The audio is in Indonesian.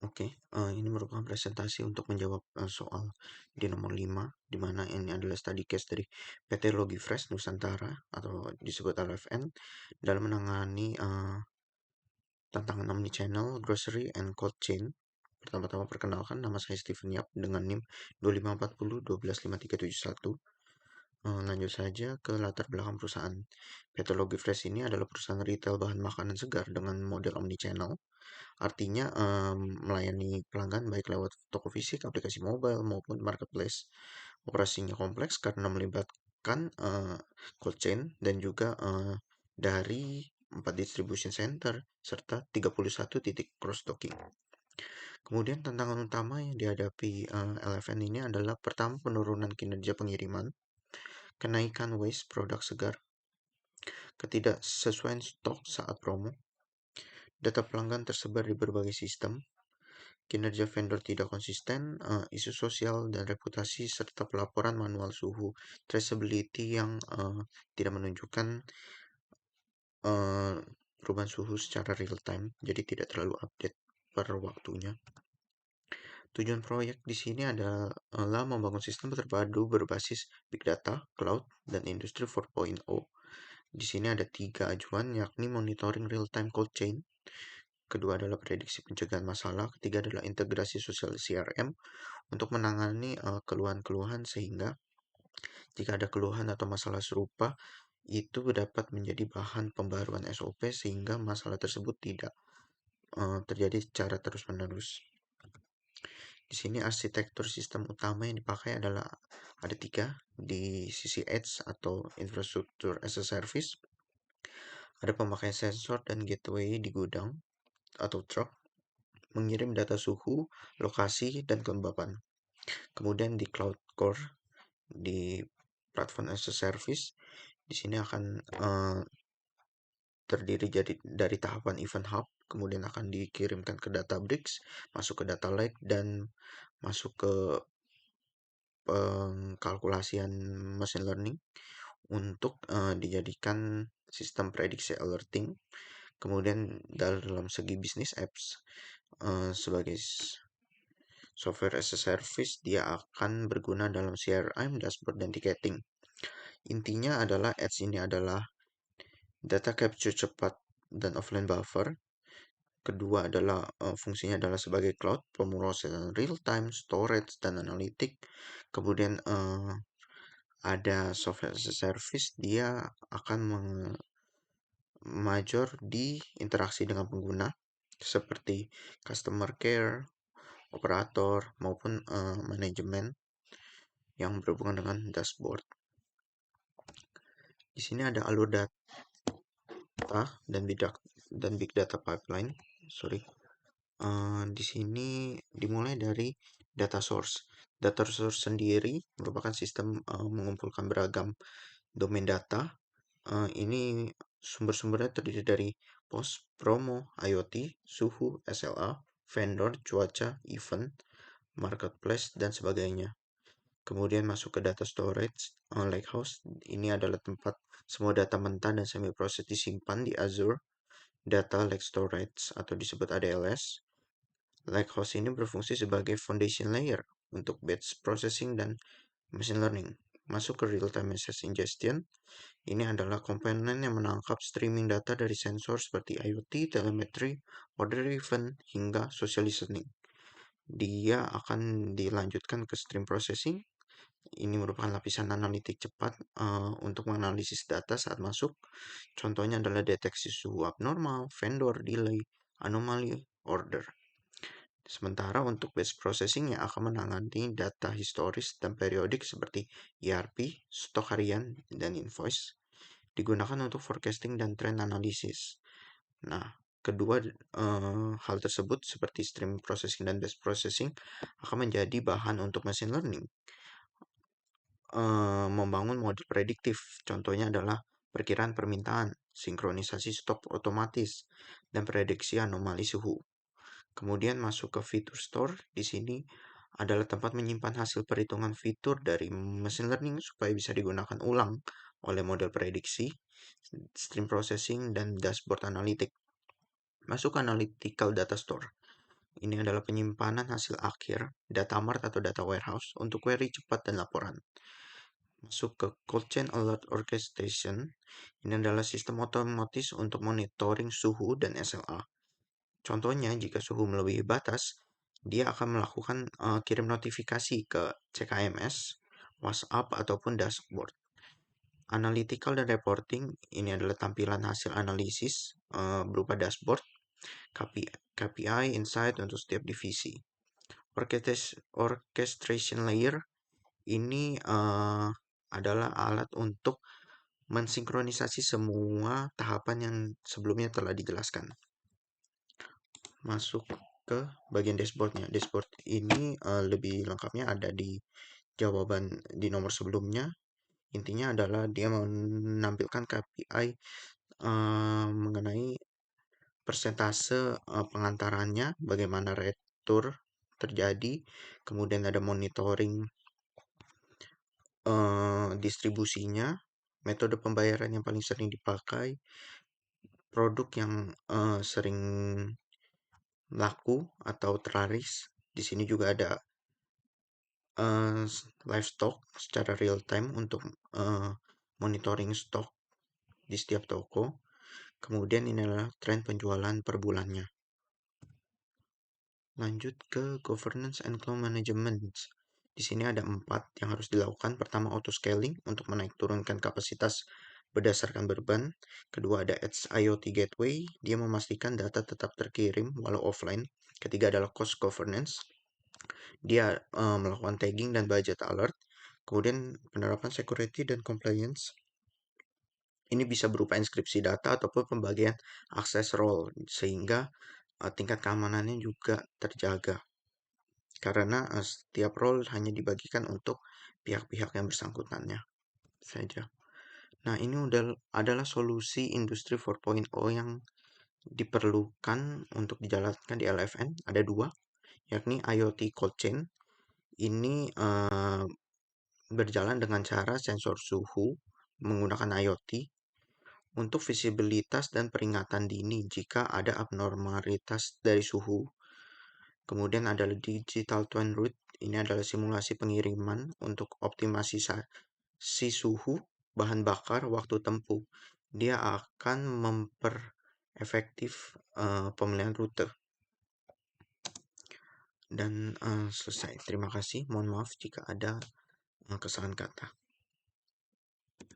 Oke, ini merupakan presentasi untuk menjawab soal di nomor 5, di mana ini adalah study case dari PT Logifresh Nusantara atau disebut LFN dalam menangani tantangan omnichannel, grocery, and cold chain. Pertama-tama perkenalkan, nama saya Steven Yap dengan NIM 2540 Lanjut saja ke latar belakang perusahaan. PT Logifresh ini adalah perusahaan retail bahan makanan segar dengan model omnichannel. Artinya melayani pelanggan baik lewat toko fisik, aplikasi mobile, maupun marketplace. Operasinya kompleks karena melibatkan cold chain dan juga dari 4 distribution center serta 31 titik cross docking. Kemudian tantangan utama yang dihadapi LFN ini adalah pertama penurunan kinerja pengiriman, kenaikan waste produk segar, ketidaksesuaian stok saat promo, data pelanggan tersebar di berbagai sistem, kinerja vendor tidak konsisten, isu sosial dan reputasi, serta pelaporan manual suhu traceability yang tidak menunjukkan perubahan suhu secara real time, jadi tidak terlalu update per waktunya. Tujuan proyek di sini adalah membangun sistem terpadu berbasis big data, cloud, dan industri 4.0. Di sini ada 3 ajuan, yakni monitoring real-time cold chain, kedua adalah prediksi pencegahan masalah, ketiga adalah integrasi sosial CRM untuk menangani keluhan-keluhan sehingga jika ada keluhan atau masalah serupa itu dapat menjadi bahan pembaruan SOP sehingga masalah tersebut tidak terjadi secara terus-menerus. Di sini arsitektur sistem utama yang dipakai adalah ada 3 di sisi edge atau infrastruktur as a service. Ada pemakaian sensor dan gateway di gudang atau truck, mengirim data suhu, lokasi, dan kelembapan. Kemudian di cloud core, di platform as a service, di sini akan terdiri dari tahapan event hub, kemudian akan dikirimkan ke Databricks, masuk ke data lake, dan masuk ke pengkalkulasian machine learning untuk dijadikan sistem prediksi alerting. Kemudian dalam segi bisnis apps sebagai software as a service, dia akan berguna dalam CRM, dashboard, dan ticketing. Intinya adalah ads ini adalah data capture cepat dan offline buffer. Kedua adalah fungsinya adalah sebagai cloud, pemrosesan real time, storage, dan analitik. Kemudian ada software as a service, dia akan major di interaksi dengan pengguna seperti customer care, operator, maupun manajemen yang berhubungan dengan dashboard. Di sini ada alur data dan big data pipeline. Di sini dimulai dari data source. Data source sendiri merupakan sistem mengumpulkan beragam domain data. Ini sumber-sumbernya terdiri dari pos, promo, IoT, suhu, SLA, vendor, cuaca, event, marketplace, dan sebagainya. Kemudian masuk ke data storage, Lakehouse. Ini adalah tempat semua data mentah dan semi-proses disimpan di Azure Data Lake Storage atau disebut ADLS. Lakehouse ini berfungsi sebagai foundation layer untuk batch processing dan machine learning. Masuk ke real-time message ingestion. Ini adalah komponen yang menangkap streaming data dari sensor seperti IoT, telemetry, order event, hingga social listening. Dia akan dilanjutkan ke stream processing. Ini merupakan lapisan analitik cepat untuk menganalisis data saat masuk. Contohnya adalah deteksi suhu abnormal, vendor, delay, anomali, order. Sementara untuk batch processing yang akan menangani data historis dan periodik seperti ERP, stok harian, dan invoice, digunakan untuk forecasting dan trend analysis. Nah, kedua hal tersebut seperti stream processing dan batch processing akan menjadi bahan untuk machine learning. Membangun model prediktif, contohnya adalah perkiraan permintaan, sinkronisasi stok otomatis, dan prediksi anomali suhu. Kemudian masuk ke fitur store. Di sini adalah tempat menyimpan hasil perhitungan fitur dari machine learning supaya bisa digunakan ulang oleh model prediksi, stream processing, dan dashboard analitik. Masuk ke analytical data store. Ini adalah penyimpanan hasil akhir, data mart atau data warehouse untuk query cepat dan laporan. Masuk ke Cold Chain Alert Orchestration. Ini adalah sistem otomatis untuk monitoring suhu dan SLA. Contohnya, jika suhu melebihi batas, dia akan melakukan kirim notifikasi ke CKMS, WhatsApp, ataupun dashboard. Analytical dan reporting, ini adalah tampilan hasil analisis berupa dashboard, KPI, insight untuk setiap divisi. Orchestration layer ini adalah alat untuk mensinkronisasi semua tahapan yang sebelumnya telah dijelaskan. Masuk ke bagian dashboardnya. Dashboard ini lebih lengkapnya ada di jawaban di nomor sebelumnya. Intinya adalah dia menampilkan KPI mengenai persentase pengantarannya, bagaimana retur terjadi, kemudian ada monitoring distribusinya, metode pembayaran yang paling sering dipakai, produk yang sering laku atau terlaris. Di sini juga ada live stock secara real time untuk monitoring stok di setiap toko. Kemudian ini adalah tren penjualan per bulannya. Lanjut ke governance and cloud management. Di sini ada 4 yang harus dilakukan. Pertama, auto scaling untuk menaik turunkan kapasitas berdasarkan beban. Kedua, ada Edge IoT Gateway, dia memastikan data tetap terkirim walau offline. Ketiga adalah cost governance, dia melakukan tagging dan budget alert. Kemudian penerapan security dan compliance, ini bisa berupa inskripsi data ataupun pembagian akses role sehingga tingkat keamanannya juga terjaga. Karena setiap role hanya dibagikan untuk pihak-pihak yang bersangkutannya saja. Nah, ini adalah solusi industri 4.0 yang diperlukan untuk dijalankan di LFN. Ada 2, yakni IoT Cold Chain. Ini berjalan dengan cara sensor suhu menggunakan IoT untuk visibilitas dan peringatan dini jika ada abnormalitas dari suhu. Kemudian ada digital twin route, ini adalah simulasi pengiriman untuk optimasi suhu, bahan bakar, waktu tempuh. Dia akan memperefektif pemilihan rute. Dan selesai. Terima kasih. Mohon maaf jika ada kesalahan kata.